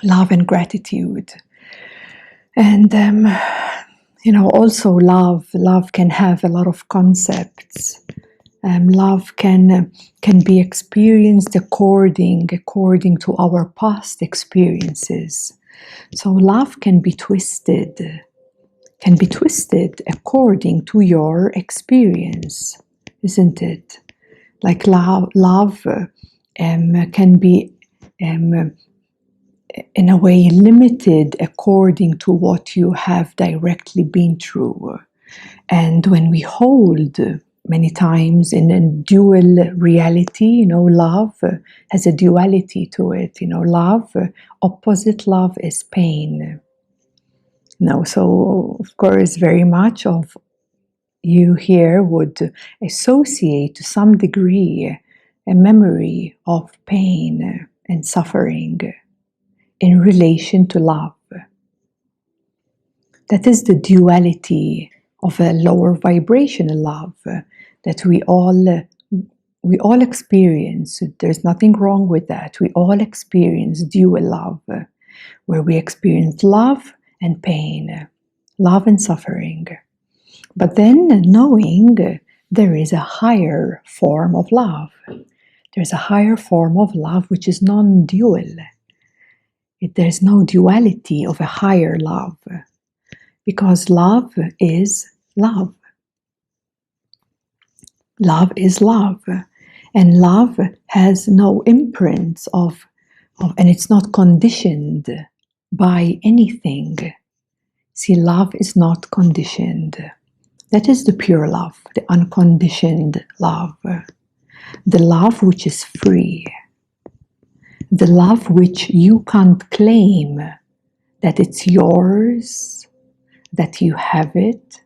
love and gratitude. And also love can have a lot of concepts. Love can be experienced according to our past experiences. So love can be twisted according to your experience, isn't it? Like love can be in a way limited according to what you have directly been through. And when we hold many times in a dual reality, love has a duality to it. Love, opposite love is pain. So of course, very much of you here would associate to some degree a memory of pain and suffering in relation to love. That is the duality of a lower vibrational love that we all experience. There's nothing wrong with that. We all experience dual love, where we experience love and pain, love and suffering. But then knowing there is a higher form of love. There's a higher form of love which is non-dual. There's no duality of a higher love, because love is love. Love is love, and love has no imprints of and it's not conditioned by anything. See, love is not conditioned. That is the pure love, the unconditioned love, the love which is free, the love which you can't claim that it's yours, that you have it,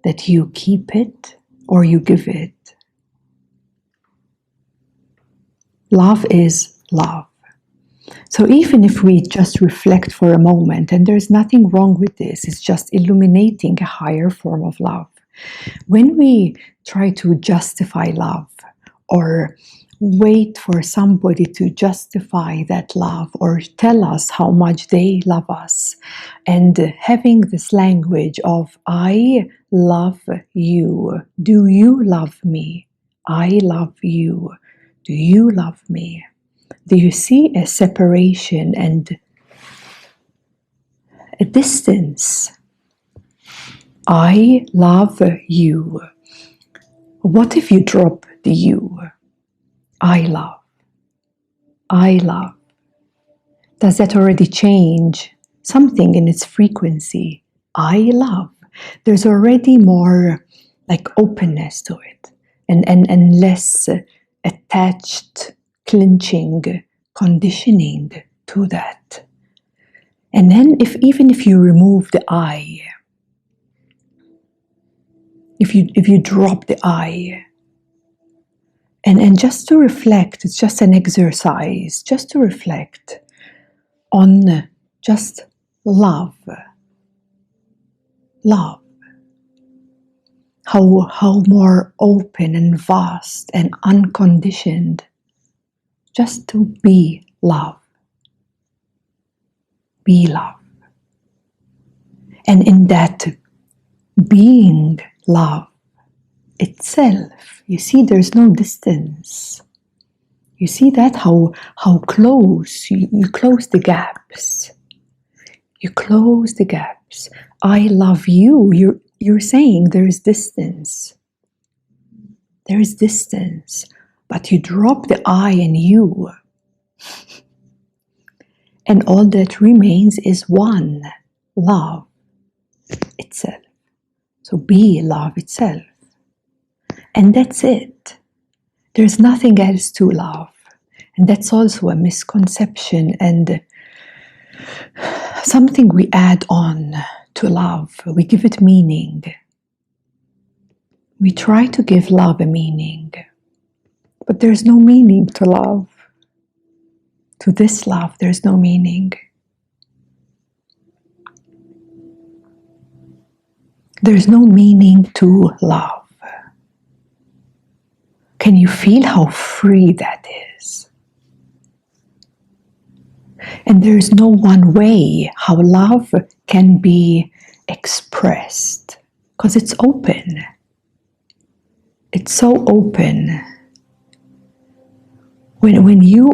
that you keep it, or you give it. Love is love. So even if we just reflect for a moment, and there's nothing wrong with this, it's just illuminating a higher form of love. When we try to justify love, or wait for somebody to justify that love, or tell us how much they love us, and having this language of, I love you, do you love me? I love you, do you love me? Do you see a separation and a distance? I love you. What if you drop the you? I love. I love. Does that already change something in its frequency? I love. There's already more like openness to it, and less attached, clinching, conditioning to that. And then even if you remove the I, if you drop the I, and just to reflect, it's just an exercise, just to reflect on just love. Love. How more open and vast and unconditioned, just to be love. Be love. And in that being love itself, you see there's no distance. You see that how close you close the gaps. You close the gaps. I love you. You're saying there is distance. There is distance, but you drop the I and you, and all that remains is one, love itself. So be love itself. And that's it. There's nothing else to love. And that's also a misconception and something we add on to love. We give it meaning. We try to give love a meaning. But there's no meaning to love. To this love, there's no meaning. There's no meaning to love. Can you feel how free that is? And there is no one way how love can be expressed, because it's open. It's so open. When you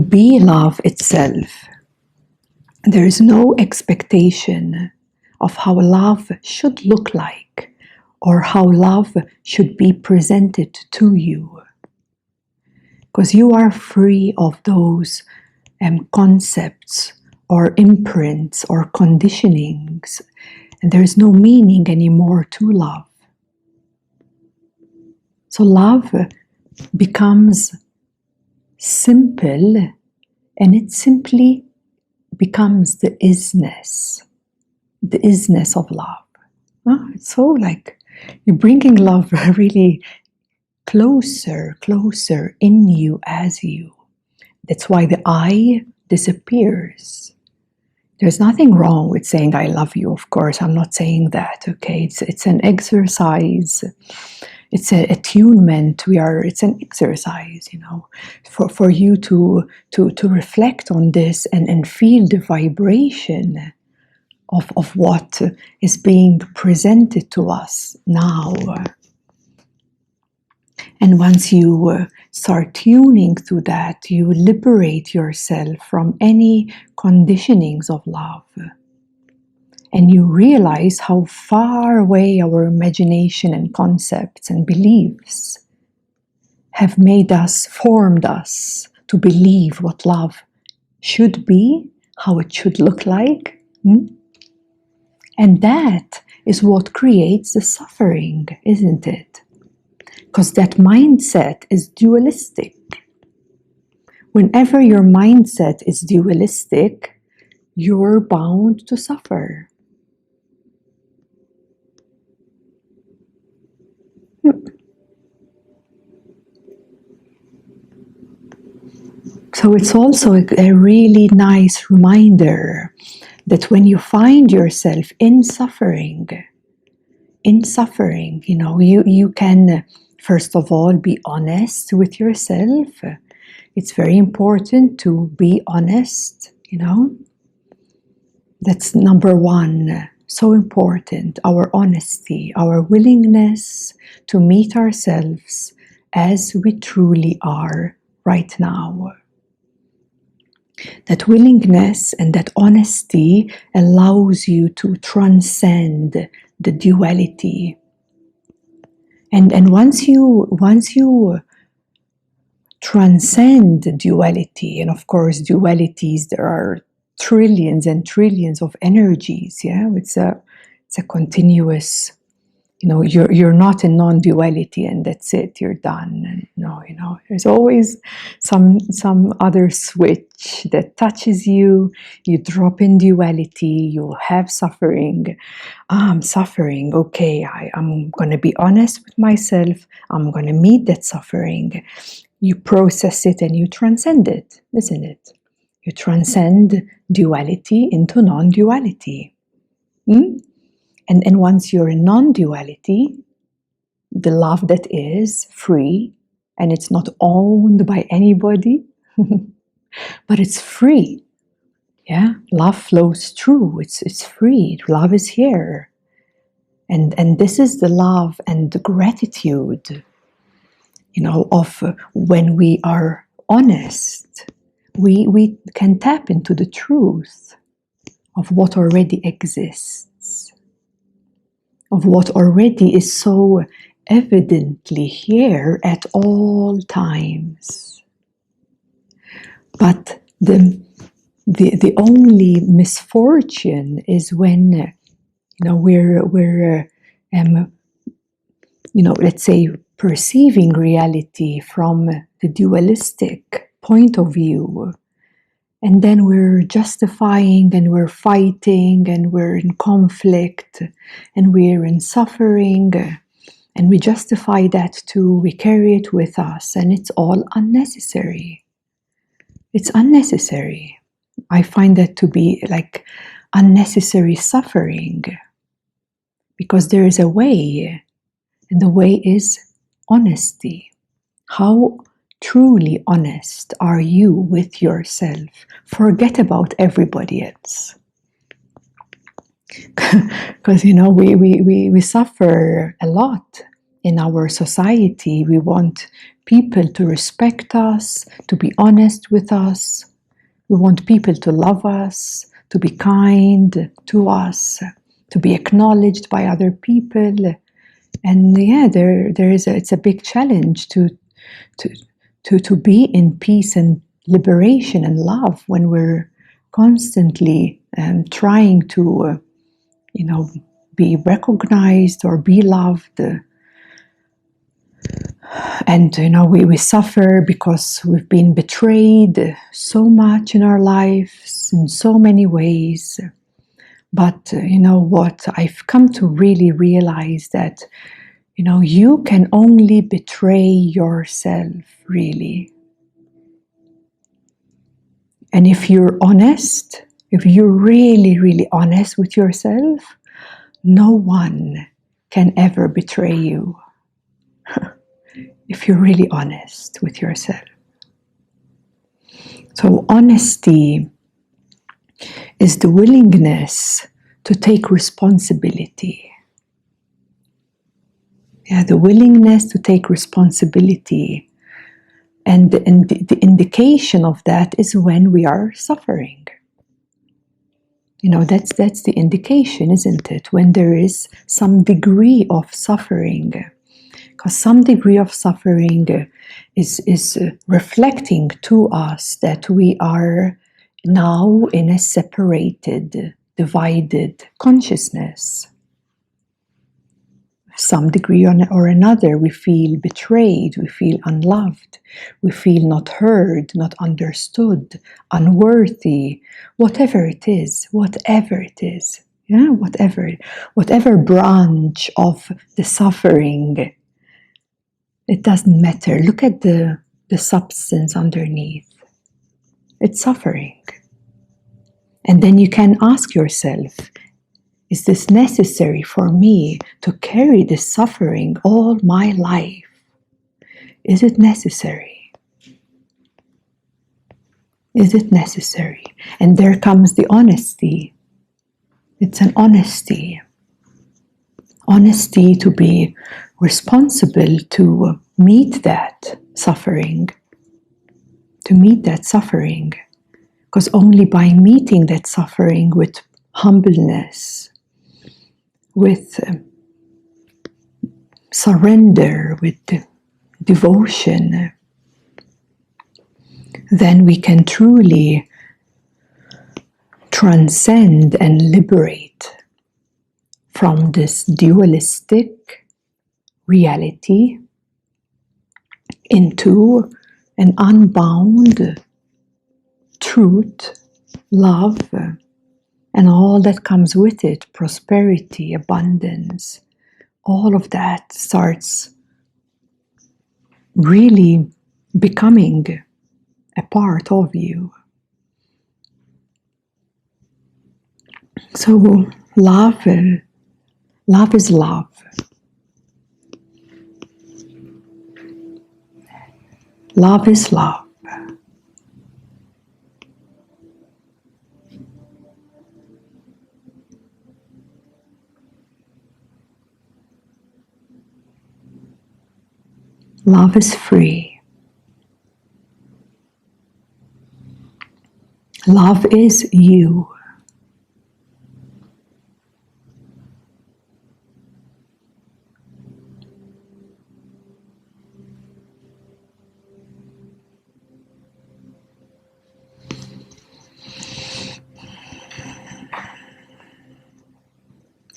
be love itself, there is no expectation of how love should look like or how love should be presented to you. Because you are free of those concepts or imprints or conditionings, and there is no meaning anymore to love. So love becomes simple, and it simply becomes the isness of love. It's so like you're bringing love really closer in you as you. That's why the I disappears. There's nothing wrong with saying I love you, of course. I'm not saying that, okay? It's an exercise. It's an attunement. It's an exercise, for you to reflect on this and feel the vibration of what is being presented to us now. And once you start tuning to that, you liberate yourself from any conditionings of love. And you realize how far away our imagination and concepts and beliefs have formed us to believe what love should be, how it should look like. And that is what creates the suffering, isn't it? Because that mindset is dualistic. Whenever your mindset is dualistic, you're bound to suffer. So it's also a really nice reminder that when you find yourself in suffering, you can, first of all, be honest with yourself. It's very important to be honest, That's number one. So important, our honesty, our willingness to meet ourselves as we truly are right now. That willingness and that honesty allows you to transcend the duality. And once you transcend duality, and of course dualities, there are trillions and trillions of energies, it's a continuous, you're not in non-duality and that's it, you're done. And no, there's always some other switch that touches you. You drop in duality, you have suffering. I'm suffering, okay, I'm going to be honest with myself, I'm going to meet that suffering. You process it and you transcend it, isn't it? You transcend duality into non-duality. And once you're in non-duality, the love that is free, and it's not owned by anybody, but it's free. Yeah, love flows through. It's free. Love is here, and this is the love and the gratitude, of when we are honest. We can tap into the truth of what already exists, of what already is so evidently here at all times. But the only misfortune is when we're let's say perceiving reality from the dualistic point of view. And then we're justifying and we're fighting and we're in conflict and we're in suffering. And we justify that too, we carry it with us, and it's all unnecessary. It's unnecessary. I find that to be like unnecessary suffering, because there is a way, and the way is honesty. How truly honest are you with yourself? Forget about everybody else. Because, we suffer a lot in our society. We want people to respect us, to be honest with us. We want people to love us, to be kind to us, to be acknowledged by other people. And yeah, it's a big challenge to be in peace and liberation and love when we're constantly trying to be recognized or be loved. And we suffer because we've been betrayed so much in our lives in so many ways. But what I've come to really realize that you can only betray yourself, really. And if you're honest, if you're really, really honest with yourself, no one can ever betray you. If you're really honest with yourself. So honesty is the willingness to take responsibility. Yeah, the willingness to take responsibility. And the indication of that is when we are suffering. That's the indication, isn't it? When there is some degree of suffering. Because some degree of suffering is reflecting to us that we are now in a separated, divided consciousness. Some degree or another, we feel betrayed, we feel unloved, we feel not heard, not understood, unworthy, whatever it is. Yeah, whatever branch of the suffering. It doesn't matter. Look at the substance underneath. It's suffering. And then you can ask yourself, is this necessary for me to carry this suffering all my life? Is it necessary? Is it necessary? And there comes the honesty. It's an honesty. Honesty to be responsible to meet that suffering. To meet that suffering. Because only by meeting that suffering with humbleness, with surrender, with devotion, then we can truly transcend and liberate from this dualistic reality into an unbound truth, love, and all that comes with it, prosperity, abundance. All of that starts really becoming a part of you. So love is love. Love is love. Love is free. Love is you.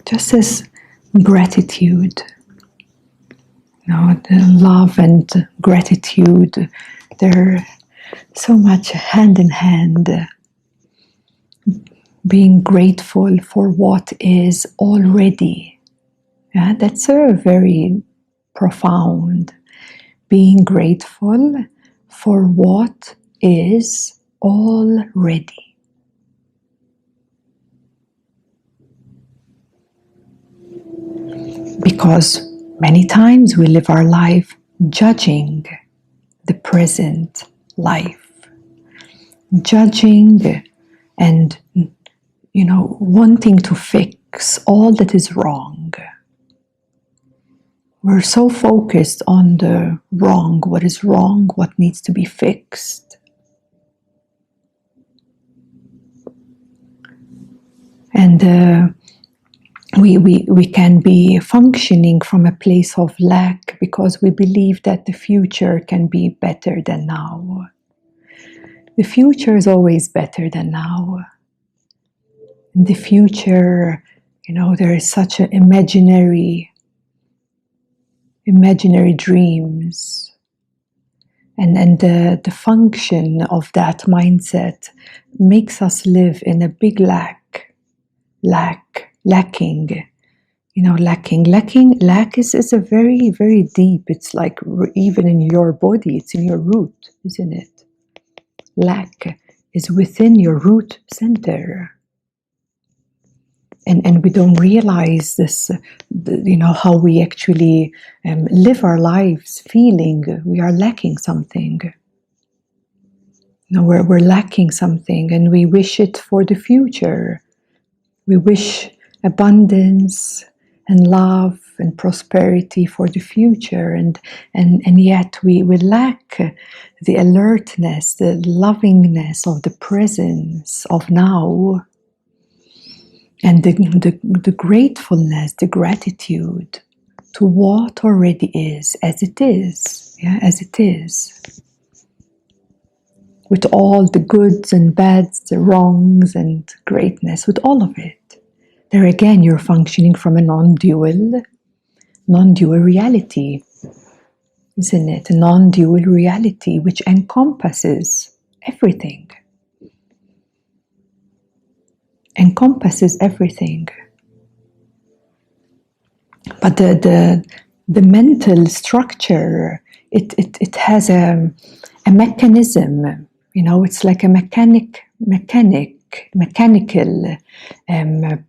Just as gratitude, the love and gratitude, they're so much hand in hand. Being grateful for what is already. Yeah, that's a very profound. Being grateful for what is already. Because many times we live our life judging the present life. Judging and, wanting to fix all that is wrong. We're so focused on the wrong, what is wrong, what needs to be fixed. And we can be functioning from a place of lack because we believe that the future can be better than now. The future is always better than now. In the future, there is such an imaginary dreams. And the function of that mindset makes us live in a big lacking. Lack is a very, very deep, it's like even in your body, it's in your root, isn't it? Lack is within your root center. And we don't realize this, how we actually live our lives feeling we are lacking something. We're lacking something and we wish it for the future. We wish abundance and love and prosperity for the future, and yet we lack the alertness, the lovingness of the presence of now, and the gratefulness, the gratitude to what already is as it is, as it is. With all the goods and bads, the wrongs and greatness, with all of it. There again, you're functioning from a non-dual reality, isn't it? A non-dual reality which encompasses everything. Encompasses everything. But the mental structure, it has a mechanism. It's like a mechanical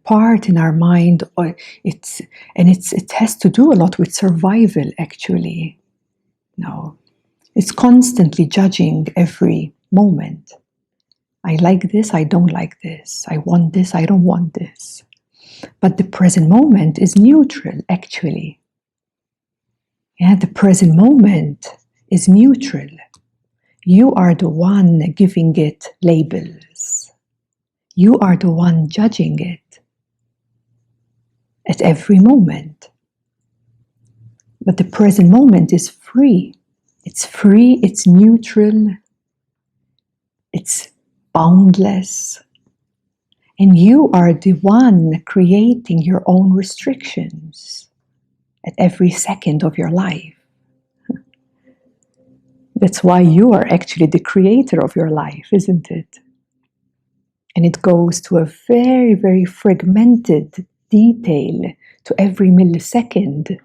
part in our mind. It has to do a lot with survival, actually. It's constantly judging every moment. I like this, I don't like this. I want this, I don't want this. But the present moment is neutral, actually. The present moment is neutral. You are the one giving it labels. You are the one judging it at every moment. But the present moment is free. It's free, it's neutral, it's boundless. And you are the one creating your own restrictions at every second of your life. That's why you are actually the creator of your life, isn't it? And it goes to a very, very fragmented detail to every millisecond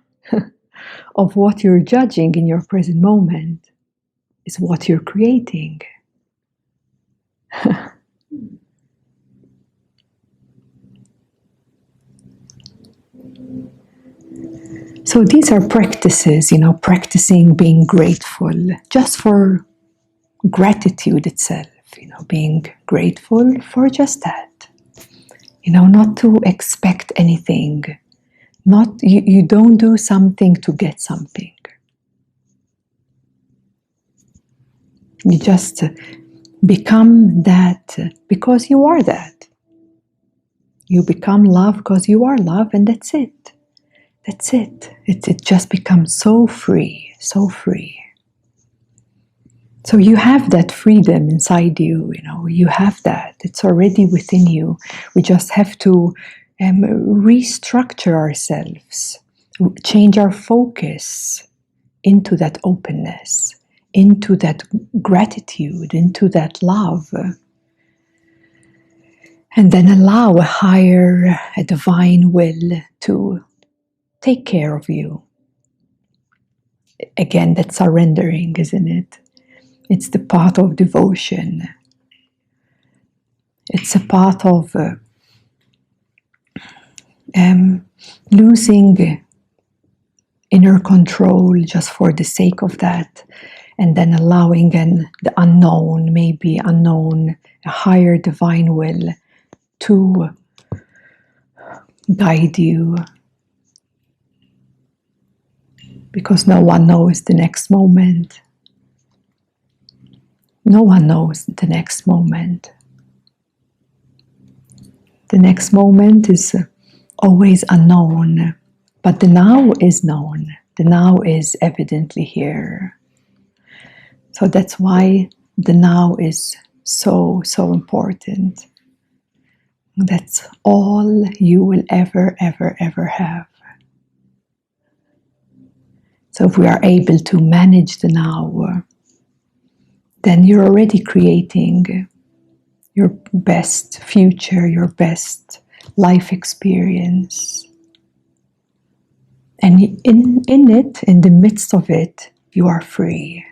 of what you're judging in your present moment is what you're creating. So these are practices, practicing being grateful, just for gratitude itself, being grateful for just that. Not to expect anything. You don't do something to get something. You just become that because you are that. You become love because you are love, and that's it. That's it. It just becomes so free, so free. So you have that freedom inside you, you have that. It's already within you. We just have to restructure ourselves, change our focus into that openness, into that gratitude, into that love. And then allow a divine will to take care of you. Again, that's surrendering, isn't it? It's the path of devotion. It's a path of losing inner control just for the sake of that, and then allowing the unknown, maybe unknown, a higher divine will to guide you, because no one knows the next moment. No one knows the next moment. The next moment is always unknown, but the now is known. The now is evidently here. So that's why the now is so, so important. That's all you will ever, ever, ever have. So if we are able to manage the now, then you're already creating your best future, your best life experience. And in it, in the midst of it, you are free.